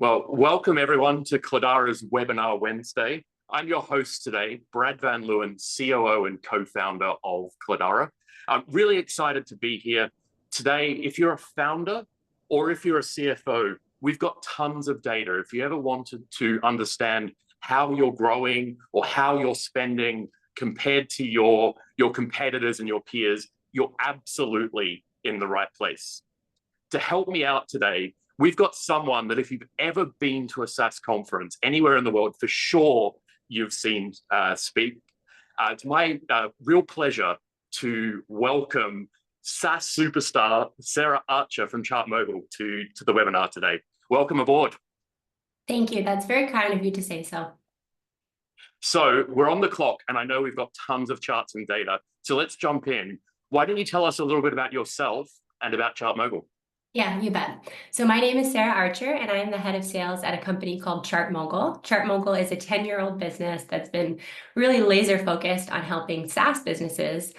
Well, welcome everyone to Cledara's Webinar Wednesday. I'm your host today, Brad van Leeuwen, COO and Co-Founder of Cledara. I'm really excited to be here today. If you're a founder or if you're a CFO, we've got tons of data. If you ever wanted to understand how you're growing or how you're spending compared to your competitors and your peers, you're absolutely in the right place. To help me out today, we've got someone that if you've ever been to a SaaS conference anywhere in the world, for sure you've seen speak. It's my real pleasure to welcome SaaS superstar Sara Archer from ChartMogul to the webinar today. Welcome aboard. Thank you. That's very kind of you to say so. So we're on the clock, and I know we've got tons of charts and data. So let's jump in. Why don't you tell us a little bit about yourself and about ChartMogul? Yeah, you bet. So my name is Sara Archer, and I am the head of sales at a company called ChartMogul. ChartMogul is a 10-year-old business that's been really laser focused on helping SaaS businesses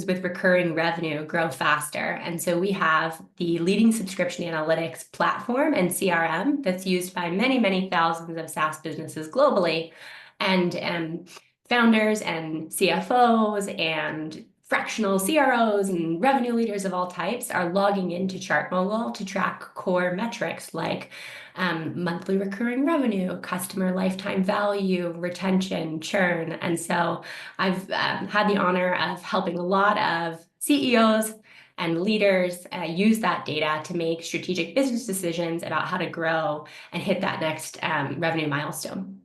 with recurring revenue grow faster. And so we have the leading subscription analytics platform and CRM that's used by many, many thousands of SaaS businesses globally. And founders and CFOs and fractional CROs and revenue leaders of all types are logging into ChartMogul to track core metrics like monthly recurring revenue, customer lifetime value, retention, churn. And so I've had the honor of helping a lot of CEOs and leaders use that data to make strategic business decisions about how to grow and hit that next revenue milestone.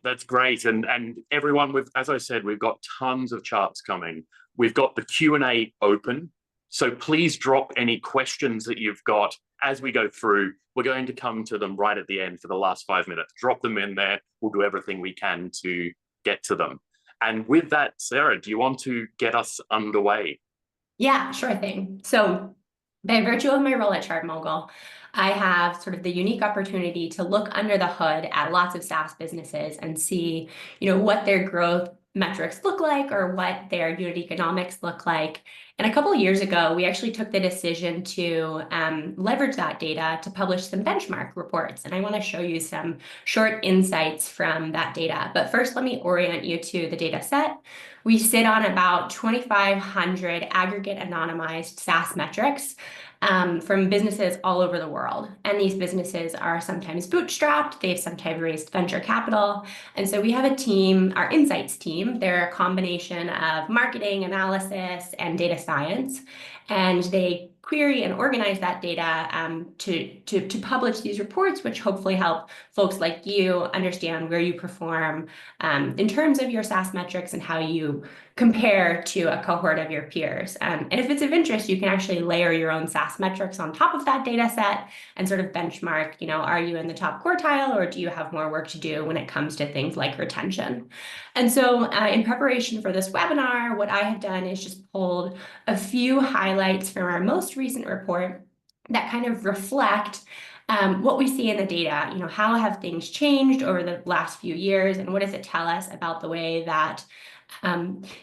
That's great. And everyone, as I said, we've got tons of charts coming. We've got the Q&A open. So please drop any questions that you've got as we go through. We're going to come to them right at the end for the last 5 minutes. Drop them in there. We'll do everything we can to get to them. And with that, Sara, do you want to get us underway? Yeah, sure thing. So by virtue of my role at ChartMogul, I have sort of the unique opportunity to look under the hood at lots of SaaS businesses and see, what their growth metrics look like or what their unit economics look like. And a couple of years ago, we actually took the decision to leverage that data to publish some benchmark reports. And I want to show you some short insights from that data. But first, let me orient you to the data set. We sit on about 2,500 aggregate anonymized SaaS metrics from businesses all over the world. And these businesses are sometimes bootstrapped, they've sometimes raised venture capital. And so we have a team, our insights team, they're a combination of marketing, analysis, and data science. And they query and organize that data to publish these reports, which hopefully help folks like you understand where you perform in terms of your SaaS metrics and how you compare to a cohort of your peers. And if it's of interest, you can actually layer your own SaaS metrics on top of that data set and sort of benchmark, are you in the top quartile or do you have more work to do when it comes to things like retention? And so in preparation for this webinar, what I have done is just pulled a few highlights from our most recent report that kind of reflect what we see in the data. How have things changed over the last few years, and what does it tell us about the way that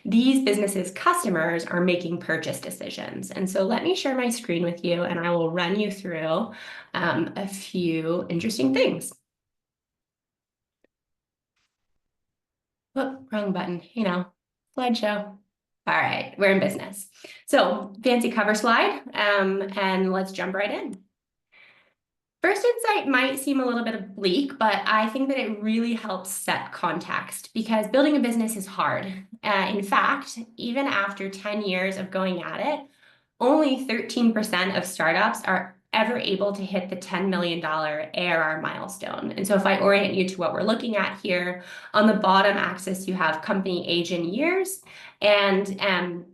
these businesses' customers are making purchase decisions? And so let me share my screen with you, and I will run you through a few interesting things. Oh, wrong button, slideshow. All right, we're in business. So fancy cover slide, and let's jump right in. First insight might seem a little bit bleak, but I think that it really helps set context because building a business is hard. In fact, even after 10 years of going at it, only 13% of startups are ever able to hit the $10 million ARR milestone. And so if I orient you to what we're looking at here, on the bottom axis, you have company age in years, and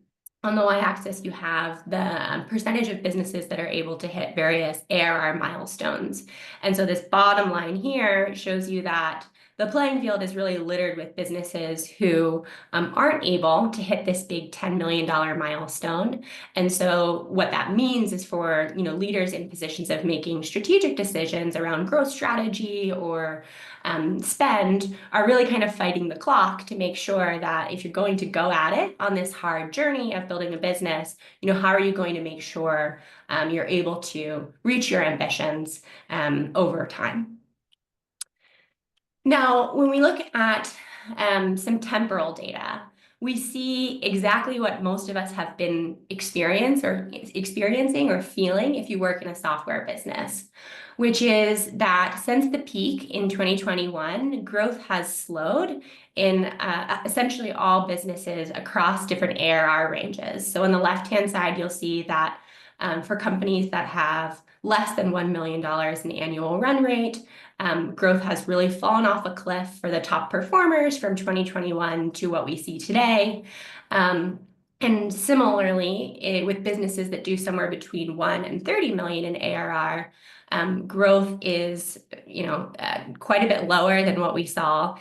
on the y-axis, you have the percentage of businesses that are able to hit various ARR milestones. And so this bottom line here shows you that the playing field is really littered with businesses who aren't able to hit this big $10 million milestone. And so what that means is for leaders in positions of making strategic decisions around growth strategy or spend are really kind of fighting the clock to make sure that if you're going to go at it on this hard journey of building a business, how are you going to make sure you're able to reach your ambitions over time. Now, when we look at some temporal data, we see exactly what most of us have been experiencing or feeling if you work in a software business, which is that since the peak in 2021, growth has slowed in essentially all businesses across different ARR ranges. So on the left-hand side, you'll see that for companies that have less than $1 million in annual run rate, growth has really fallen off a cliff for the top performers from 2021 to what we see today. And similarly, with businesses that do somewhere between 1 and 30 million in ARR, growth is, quite a bit lower than what we saw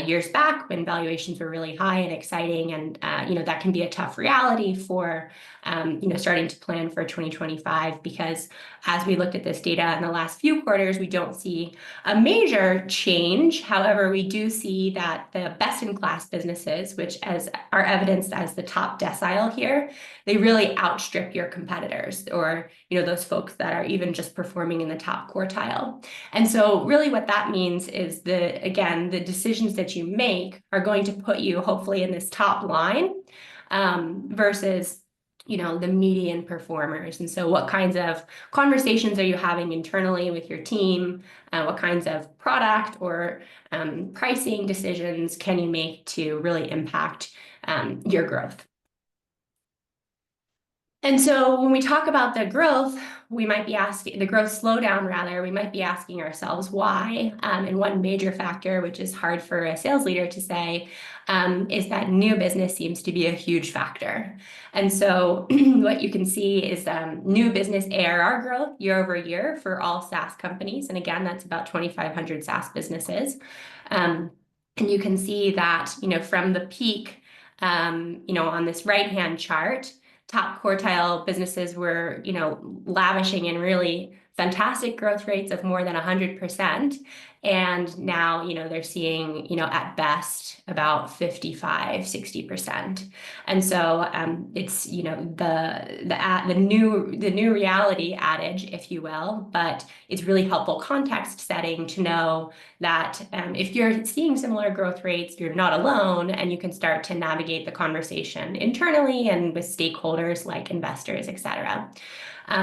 years back when valuations were really high and exciting, and that can be a tough reality for starting to plan for 2025, because as we looked at this data in the last few quarters, we don't see a major change. However, we do see that the best-in-class businesses, which are evidenced as the top decile here, they really outstrip your competitors, or those folks that are even just performing in the top quartile. And so really what that means is the decisions that you make are going to put you hopefully in this top line versus the median performers. And so what kinds of conversations are you having internally with your team? What kinds of product or pricing decisions can you make to really impact your growth? And so when we talk about the growth, we might be asking, the growth slowdown rather, we might be asking ourselves why. And one major factor, which is hard for a sales leader to say, is that new business seems to be a huge factor. And so what you can see is new business ARR growth year over year for all SaaS companies. And again, that's about 2,500 SaaS businesses. And you can see that, from the peak, on this right-hand chart, top quartile businesses were, lavishing in really fantastic growth rates of more than 100%. And now, they're seeing, at best about 55–60%. And so it's, the new reality adage, if you will, but it's really helpful context setting to know that if you're seeing similar growth rates, you're not alone, and you can start to navigate the conversation internally and with stakeholders like investors, et cetera.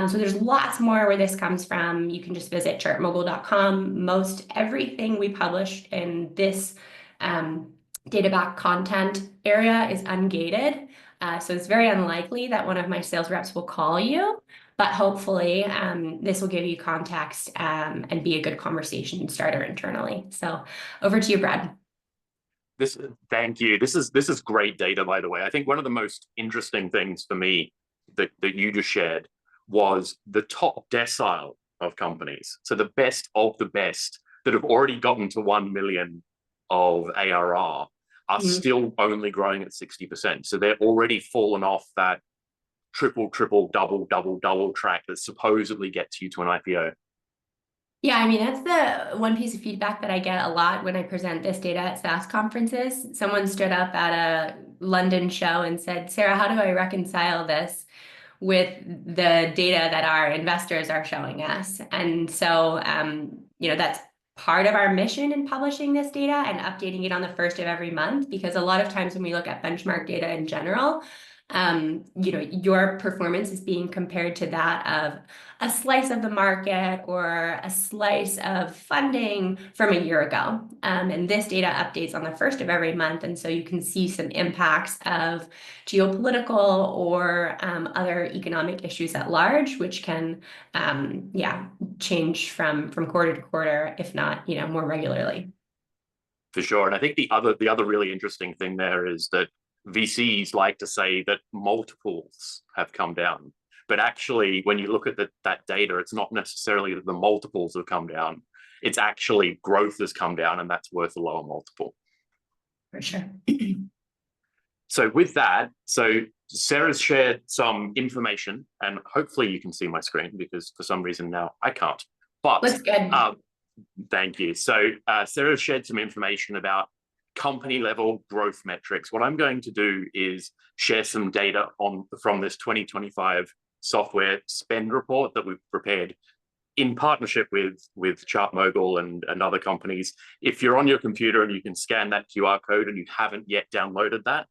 So there's lots more where this comes from. You can just visit chartmogul.com. Most everything we publish in this data-backed content area is ungated. So it's very unlikely that one of my sales reps will call you, but hopefully this will give you context and be a good conversation starter internally. So over to you, Brad. Thank you. This is great data, by the way. I think one of the most interesting things for me that you just shared was the top decile of companies. So the best of the best that have already gotten to 1 million of ARR are still only growing at 60%. So they're already fallen off that triple, double track that supposedly gets you to an IPO. Yeah, I mean, that's the one piece of feedback that I get a lot when I present this data at SaaS conferences. Someone stood up at a London show and said, Sarah, how do I reconcile this with the data that our investors are showing us? And so, that's part of our mission in publishing this data and updating it on the first of every month, because a lot of times when we look at benchmark data in general, your performance is being compared to that of a slice of the market or a slice of funding from a year ago. And this data updates on the first of every month. And so you can see some impacts of geopolitical or other economic issues at large, which can, change from quarter to quarter, if not, more regularly. For sure. And I think the other really interesting thing there is that VCs like to say that multiples have come down, but actually when you look at that data, it's not necessarily that the multiples have come down, It's actually growth has come down and that's worth a lower multiple. For sure. So with that, Sarah's shared some information, and hopefully you can see my screen because for some reason now I can't. But looks good. Thank you. So Sarah shared some information about company level growth metrics. What I'm going to do is share some data from this 2025 software spend report that we've prepared in partnership with ChartMogul and other companies. If you're on your computer and you can scan that QR code and you haven't yet downloaded that,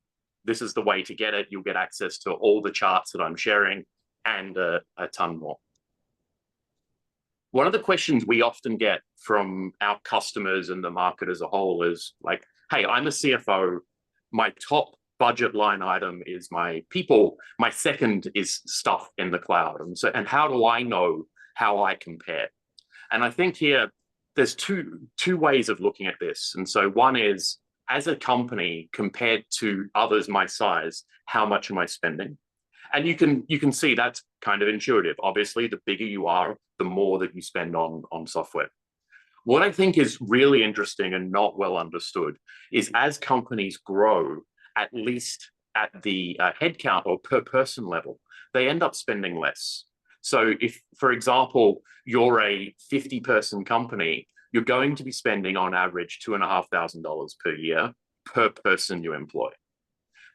this is the way to get it. You'll get access to all the charts that I'm sharing and a ton more. One of the questions we often get from our customers and the market as a whole is like, hey, I'm a CFO. My top budget line item is my people. My second is stuff in the cloud. And how do I know how I compare? And I think here there's two ways of looking at this. And so one is, as a company compared to others my size, how much am I spending? And you can see that's kind of intuitive. Obviously, the bigger you are, the more that you spend on software. What I think is really interesting and not well understood is as companies grow, at least at the headcount or per person level, they end up spending less. So if, for example, you're a 50-person company, you're going to be spending on average $2,500 per year per person you employ.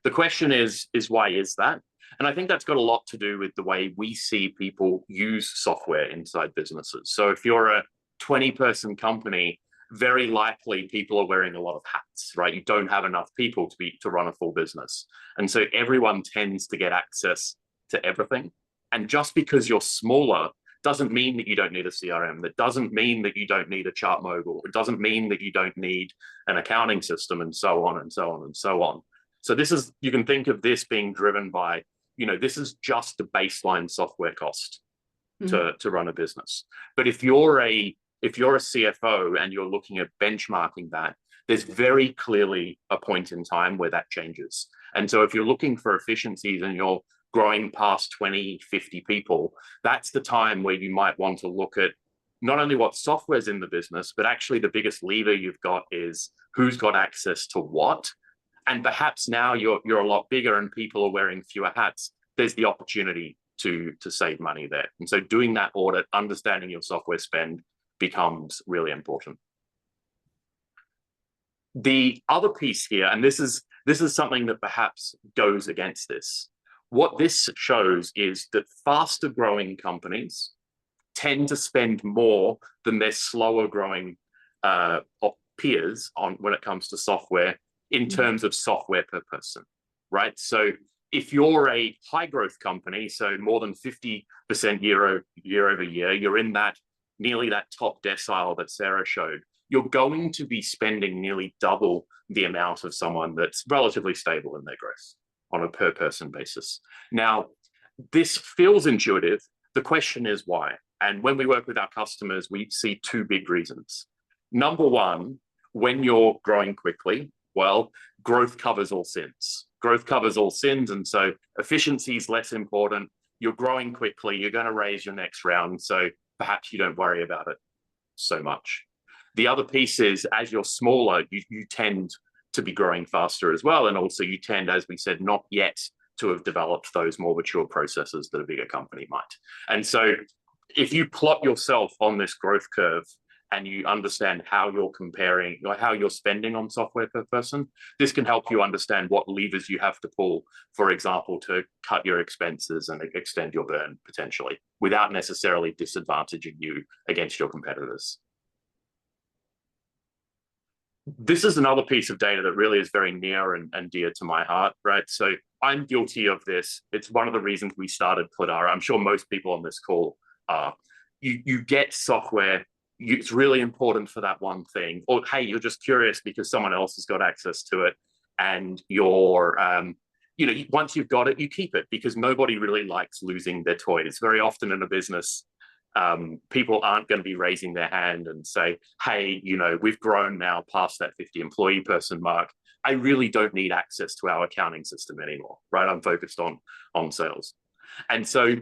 The question is why is that? And I think that's got a lot to do with the way we see people use software inside businesses. So if you're a 20-person company, very likely people are wearing a lot of hats, right? You don't have enough people to run a full business. And so everyone tends to get access to everything. And just because you're smaller doesn't mean that you don't need a CRM. That doesn't mean that you don't need a ChartMogul. It doesn't mean that you don't need an accounting system and so on and so on and so on. So you can think of this being driven by, this is just the baseline software cost to run a business. But if you're a CFO and you're looking at benchmarking that, there's very clearly a point in time where that changes. And so if you're looking for efficiencies and you're growing past 20, 50 people, that's the time where you might want to look at not only what software's in the business, but actually the biggest lever you've got is who's got access to what. And perhaps now you're a lot bigger and people are wearing fewer hats. There's the opportunity to save money there. And so doing that audit, understanding your software spend becomes really important. The other piece here, and this is something that perhaps goes against this. What this shows is that faster growing companies tend to spend more than their slower growing peers when it comes to software in terms of software per person, right? So if you're a high growth company, so more than 50% year over year, you're in nearly that top decile that Sarah showed, you're going to be spending nearly double the amount of someone that's relatively stable in their growth on a per person basis. Now, this feels intuitive. The question is why? And when we work with our customers, we see two big reasons. Number one, when you're growing quickly, well, growth covers all sins. Growth covers all sins. And so efficiency is less important. You're growing quickly. You're going to raise your next round. So perhaps you don't worry about it so much. The other piece is as you're smaller, you tend to be growing faster as well. And also you tend, as we said, not yet to have developed those more mature processes that a bigger company might. And so if you plot yourself on this growth curve and you understand how you're comparing, or how you're spending on software per person, this can help you understand what levers you have to pull, for example, to cut your expenses and extend your burn potentially, without necessarily disadvantaging you against your competitors. This is another piece of data that really is very near and dear to my heart, right? So I'm guilty of this. It's one of the reasons we started Cledara. I'm sure most people on this call are. You get software, it's really important for that one thing. Or, hey, you're just curious because someone else has got access to it. And you're, once you've got it, you keep it because nobody really likes losing their toys. Very often in a business, people aren't going to be raising their hand and say, hey, we've grown now past that 50 employee person mark. I really don't need access to our accounting system anymore, right? I'm focused on sales. And so,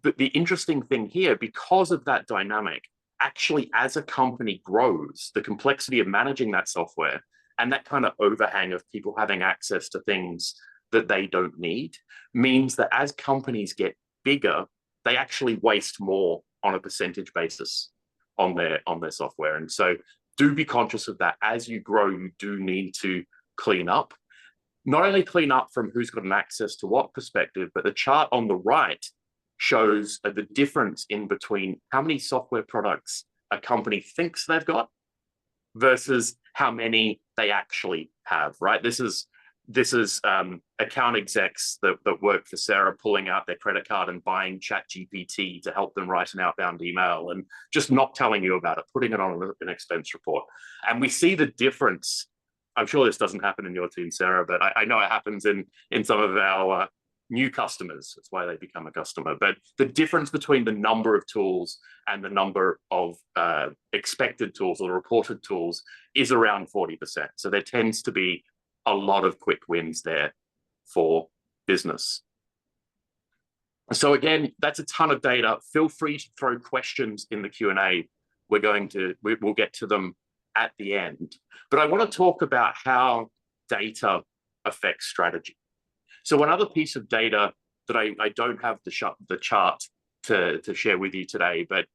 but the interesting thing here, because of that dynamic, actually, as a company grows, the complexity of managing that software and that kind of overhang of people having access to things that they don't need means that as companies get bigger, they actually waste more on a percentage basis on their software. And so do be conscious of that. As you grow, you do need to clean up. Not only clean up from who's got an access to what perspective, but the chart on the right shows the difference in between how many software products a company thinks they've got versus how many they actually have, right? This is account execs that work for Sara pulling out their credit card and buying ChatGPT to help them write an outbound email and just not telling you about it, putting it on an expense report. And we see the difference. I'm sure this doesn't happen in your team, Sara, but I know it happens in some of our new customers. That's why they become a customer. But the difference between the number of tools and the number of expected tools or reported tools is around 40%. So there tends to be a lot of quick wins there for business. So again, that's a ton of data. Feel free to throw questions in the Q&A. We'll get to them at the end. But I want to talk about how data affects strategy. So another piece of data that I don't have the chart to share with you today, but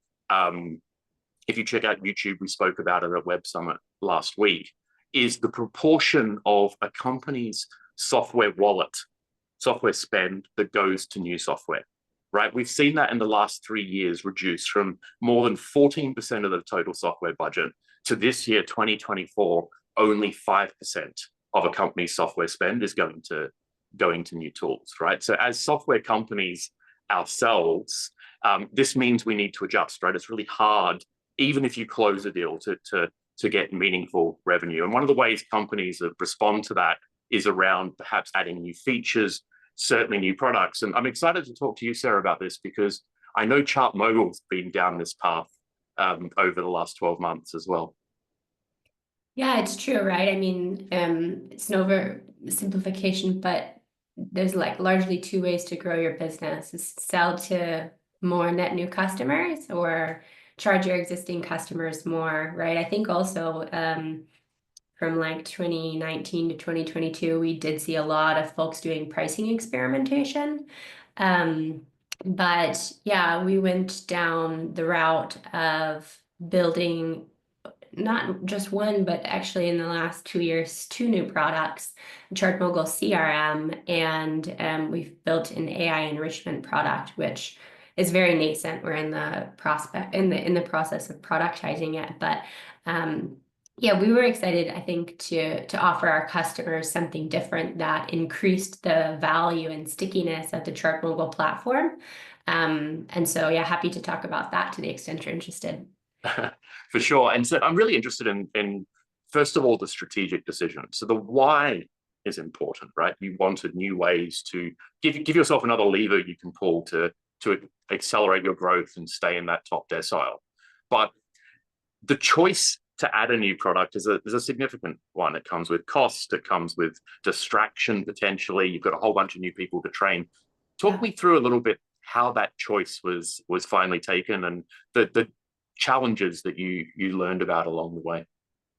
if you check out YouTube, we spoke about it at Web Summit last week, is the proportion of a company's software wallet, software spend that goes to new software, right? We've seen that in the last 3 years reduce from more than 14% of the total software budget to this year, 2024, only 5% of a company's software spend is going to new tools, right? So as software companies ourselves, this means we need to adjust, right? It's really hard, even if you close a deal, to get meaningful revenue. And one of the ways companies respond to that is around perhaps adding new features, certainly new products. And I'm excited to talk to you, Sara, about this because I know ChartMogul's been down this path over the last 12 months as well. Yeah, it's true, right? I mean, it's an oversimplification, but there's like largely 2 ways to grow your business: is sell to more net new customers or charge your existing customers more, right? I think also from like 2019 to 2022, we did see a lot of folks doing pricing experimentation. But yeah, we went down the route of building not just one, but actually in the last 2 years, 2 new products, ChartMogul CRM, and we've built an AI enrichment product, which is very nascent. We're in the process of productizing it, but yeah, we were excited, I think, to offer our customers something different that increased the value and stickiness of the ChartMogul platform. And so, yeah, happy to talk about that to the extent you're interested. For sure. And so I'm really interested in, first of all, the strategic decision. So the why is important, right? You wanted new ways to give yourself another lever you can pull to accelerate your growth and stay in that top decile. But the choice to add a new product is a significant one. It comes with cost, it comes with distraction potentially. You've got a whole bunch of new people to train. Talk me through a little bit how that choice was finally taken and the challenges that you learned about along the way.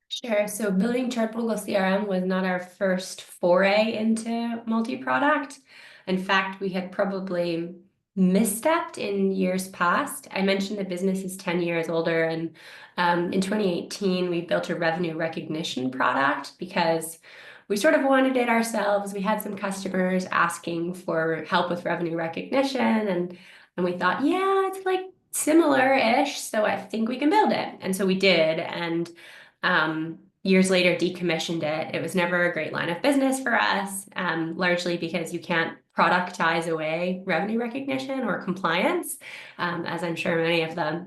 Sure. So building ChartMogul CRM was not our first foray into multi-product. In fact, we had probably misstepped in years past. I mentioned the business is 10 years older, and in 2018, we built a revenue recognition product because we sort of wanted it ourselves. We had some customers asking for help with revenue recognition, and we thought, yeah, it's like similar-ish, so I think we can build it. And so we did, and years later decommissioned it. It was never a great line of business for us, largely because you can't productize away revenue recognition or compliance, as I'm sure many of the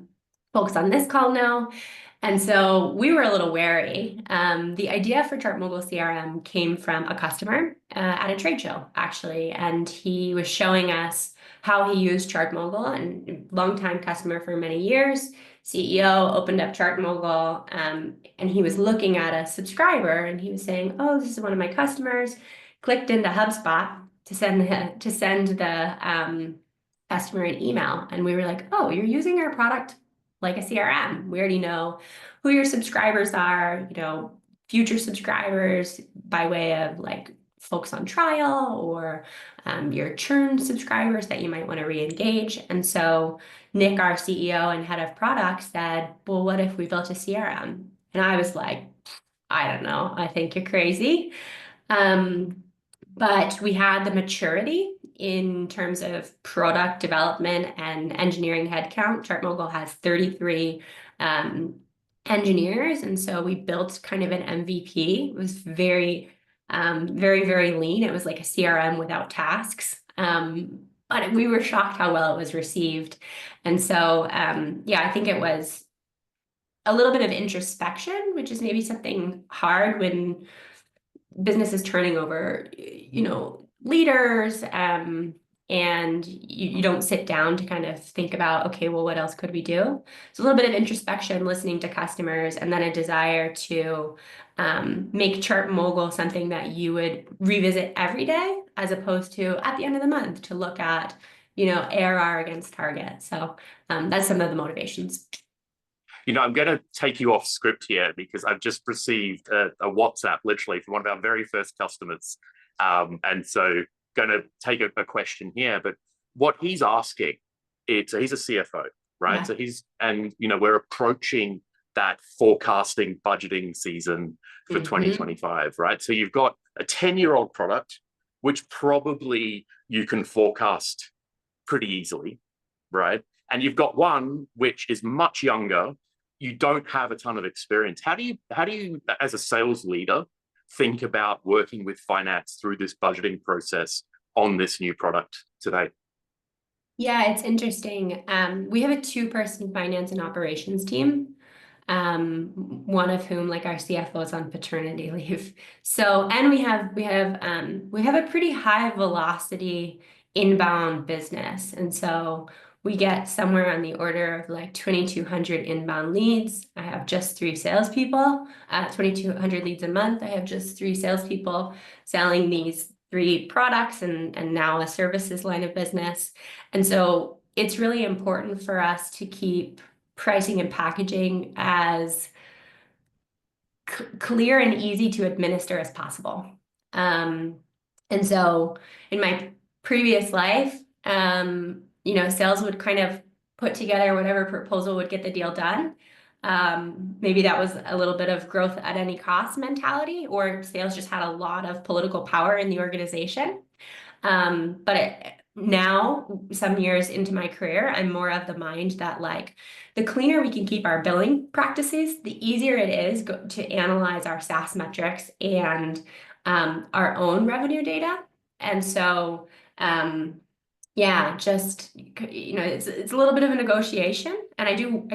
folks on this call know. And so we were a little wary. The idea for ChartMogul CRM came from a customer at a trade show, actually, and he was showing us how he used ChartMogul, and longtime customer for many years. CEO opened up ChartMogul, and he was looking at a subscriber, and he was saying, "Oh, this is one of my customers." Clicked into HubSpot to send the customer an email, and we were like, "Oh, you're using our product like a CRM. We already know who your subscribers are, future subscribers by way of like folks on trial or your churn subscribers that you might want to re-engage. And so Nick, our CEO and head of product, said, well, what if we built a CRM? And I was like, I don't know, I think you're crazy. But we had the maturity in terms of product development and engineering headcount. ChartMogul has 33 engineers. And so we built kind of an MVP. It was very, very lean. It was like a CRM without tasks. But we were shocked how well it was received. And so, yeah, I think it was a little bit of introspection, which is maybe something hard when business is turning over, leaders, and you don't sit down to kind of think about, okay, well, what else could we do? So a little bit of introspection, listening to customers, and then a desire to make ChartMogul something that you would revisit every day, as opposed to at the end of the month to look at, ARR against target. So that's some of the motivations. I'm going to take you off script here because I've just received a WhatsApp literally from one of our very first customers. And so going to take a question here, but what he's asking, he's a CFO, right? Yeah. So we're approaching that forecasting budgeting season for 2025, right? So you've got a 10-year-old product, which probably you can forecast pretty easily, right? And you've got one which is much younger. You don't have a ton of experience. How do you, as a sales leader, think about working with finance through this budgeting process on this new product today? Yeah, it's interesting. We have a 2-person finance and operations team, one of whom, like our CFO, is on paternity leave. So, and we have a pretty high velocity inbound business, and so we get somewhere on the order of like 2,200 inbound leads. I have just 3 salespeople. 2,200 leads a month. I have just 3 salespeople selling these 3 products and now a services line of business. And so it's really important for us to keep pricing and packaging as clear and easy to administer as possible. And so in my previous life, sales would kind of put together whatever proposal would get the deal done. Maybe that was a little bit of growth at any cost mentality, or sales just had a lot of political power in the organization. Now, some years into my career, I'm more of the mind that like the cleaner we can keep our billing practices, the easier it is to analyze our SaaS metrics and our own revenue data. And so, yeah, just, it's a little bit of a negotiation, and I do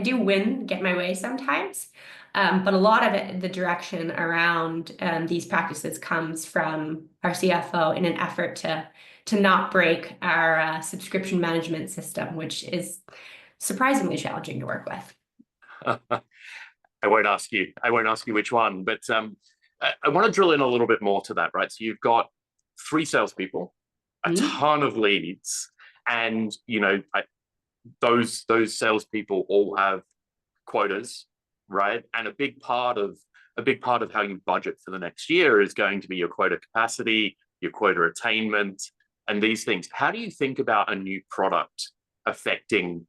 get my way sometimes. But a lot of it, the direction around these practices comes from our CFO in an effort to not break our subscription management system, which is surprisingly challenging to work with. I won't ask you which one, but I want to drill in a little bit more to that, right? So you've got 3 salespeople, a ton of leads, and those salespeople all have quotas, right? And a big part of how you budget for the next year is going to be your quota capacity, your quota attainment, and these things. How do you think about a new product affecting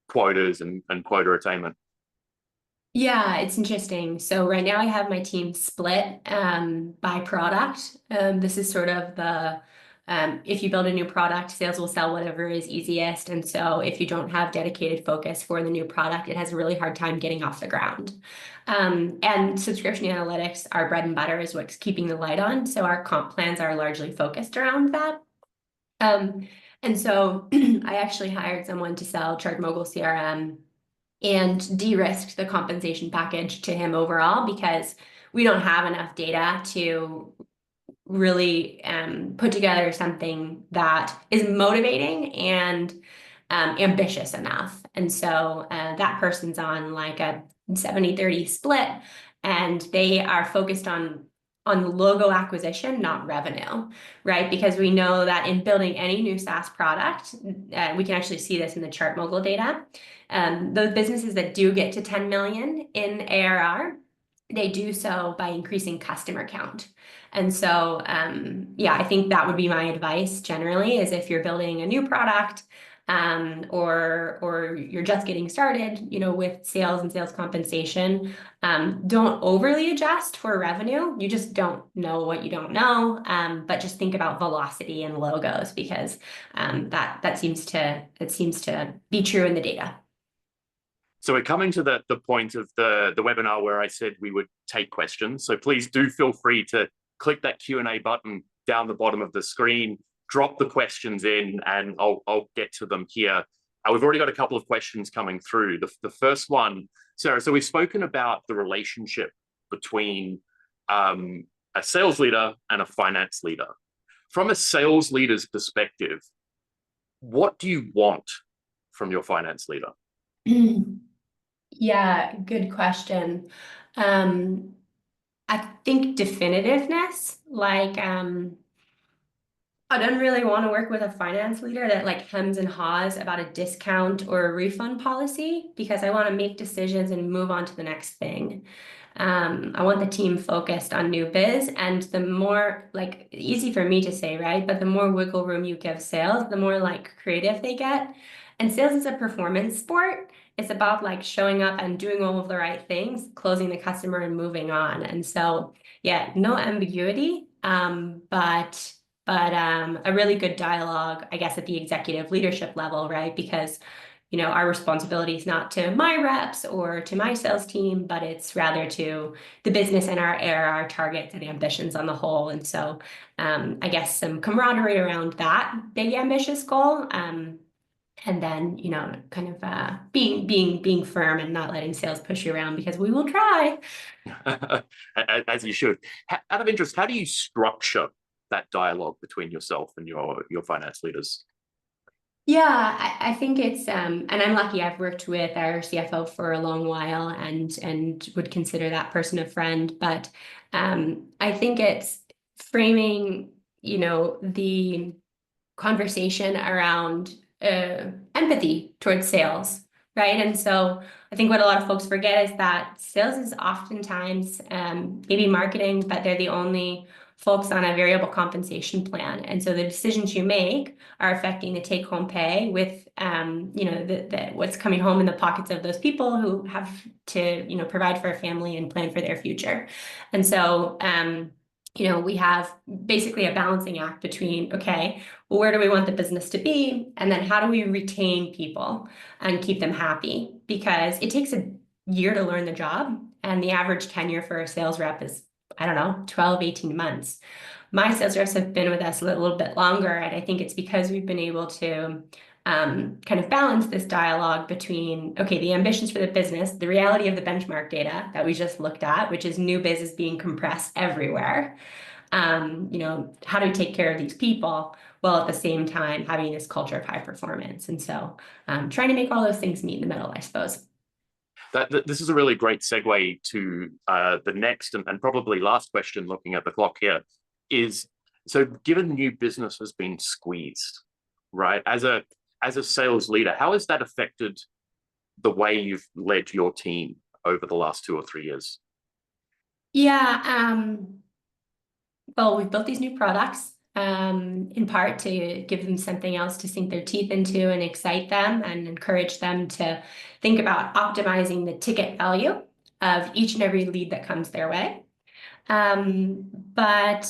quotas and quota attainment? Yeah, it's interesting. So right now I have my team split by product. This is sort of the if you build a new product, sales will sell whatever is easiest. And so if you don't have dedicated focus for the new product, it has a really hard time getting off the ground. And subscription analytics, our bread and butter, is what's keeping the light on. So our comp plans are largely focused around that. And so I actually hired someone to sell ChartMogul CRM and de-risked the compensation package to him overall, because we don't have enough data to really put together something that is motivating and ambitious enough. And so that person's on like a 70-30 split, and they are focused on on logo acquisition, not revenue, right? Because we know that in building any new SaaS product, we can actually see this in the ChartMogul data. Those businesses that do get to 10 million in ARR, they do so by increasing customer count. And so, yeah, I think that would be my advice generally, is if you're building a new product, or you're just getting started, with sales and sales compensation, don't overly adjust for revenue. You just don't know what you don't know, but just think about velocity and logos, because that seems to be true in the data. So we're coming to the point of the webinar where I said we would take questions. So please do feel free to click that Q&A button down the bottom of the screen, drop the questions in, and I'll get to them here. We've already got a couple of questions coming through. The first one, Sarah, so we've spoken about the relationship between a sales leader and a finance leader. From a sales leader's perspective, what do you want from your finance leader? Yeah, good question. I think definitiveness, like, I don't really want to work with a finance leader that hems and haws about a discount or a refund policy, because I want to make decisions and move on to the next thing. I want the team focused on new biz, and the more, easy for me to say, right? But the more wiggle room you give sales, the more creative they get. And sales is a performance sport. It's about showing up and doing all of the right things, closing the customer and moving on. And so, yeah, no ambiguity, but a really good dialogue, I guess, at the executive leadership level, right? Because, our responsibility is not to my reps or to my sales team, but it's rather to the business and our ARR targets and ambitions on the whole. And so, I guess some camaraderie around that big ambitious goal. And then, kind of being firm and not letting sales push you around, because we will try. As you should. Out of interest, how do you structure that dialogue between yourself and your finance leaders? Yeah, I think it's, and I'm lucky, I've worked with our CFO for a long while and would consider that person a friend. But I think it's framing, the conversation around empathy towards sales, right? And so I think what a lot of folks forget is that sales is oftentimes maybe marketing, but they're the only folks on a variable compensation plan. And so the decisions you make are affecting the take-home pay with, what's coming home in the pockets of those people who have to, provide for a family and plan for their future. And so, we have basically a balancing act between, okay, well, where do we want the business to be? And then how do we retain people and keep them happy? Because it takes a year to learn the job, and the average tenure for a sales rep is, 12, 18 months. My sales reps have been with us a little bit longer, and I think it's because we've been able to kind of balance this dialogue between, okay, the ambitions for the business, the reality of the benchmark data that we just looked at, which is new business being compressed everywhere. How do we take care of these people while at the same time having this culture of high performance? And so trying to make all those things meet in the middle, I suppose. This is a really great segue to the next and probably last question, looking at the clock here, is, so given new business has been squeezed, right, as a sales leader, how has that affected the way you've led your team over the last 2 or 3 years? Yeah, well, we've built these new products in part to give them something else to sink their teeth into and excite them and encourage them to think about optimizing the ticket value of each and every lead that comes their way. But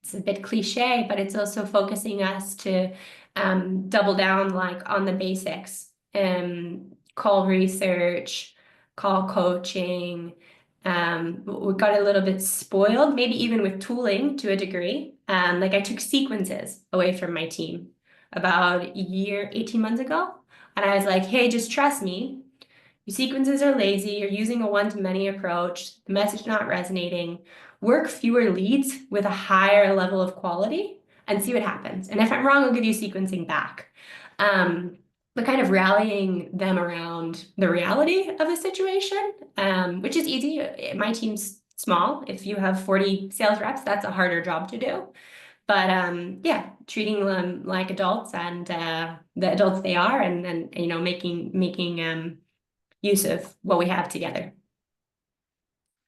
it's a bit cliche, but it's also focusing us to double down on the basics, call research, call coaching. We got a little bit spoiled, maybe even with tooling to a degree. I took sequences away from my team about a year, 18 months ago. And I was like, hey, just trust me. Your sequences are lazy. You're using a one-to-many approach. The message not resonating. Work fewer leads with a higher level of quality and see what happens. And if I'm wrong, I'll give you sequencing back. But kind of rallying them around the reality of the situation, which is easy. My team's small. If you have 40 sales reps, that's a harder job to do. But yeah, treating them like adults and the adults they are, and you know, making use of what we have together.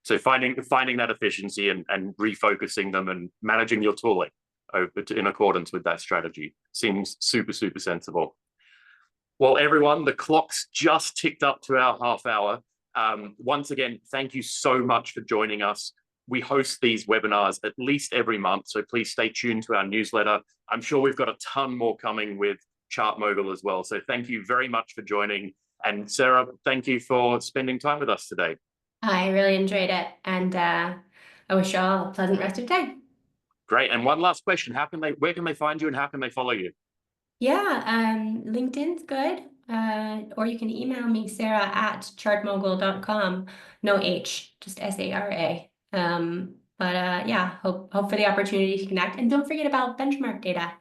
So finding that efficiency and refocusing them and managing your tooling in accordance with that strategy seems super, super sensible. Well, everyone, the clock's just ticked up to our half hour. Once again, thank you so much for joining us. We host these webinars at least every month, so please stay tuned to our newsletter. I'm sure we've got a ton more coming with ChartMogul as well. So thank you very much for joining. And Sarah, thank you for spending time with us today. I really enjoyed it, and I wish you all a pleasant rest of the day. Great. And one last question: where can they find you, and how can they follow you? Yeah, LinkedIn's good, or you can email me, Sara at chartmogul.com. No H, just SARA. But yeah, hope for the opportunity to connect, and don't forget about benchmark data.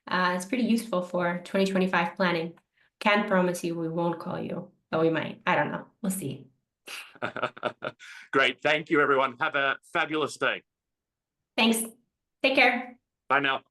It's pretty useful for 2025 planning. Can't promise you we won't call you, but we might. I don't know. We'll see. Great. Thank you, everyone. Have a fabulous day. Thanks. Take care. Bye now.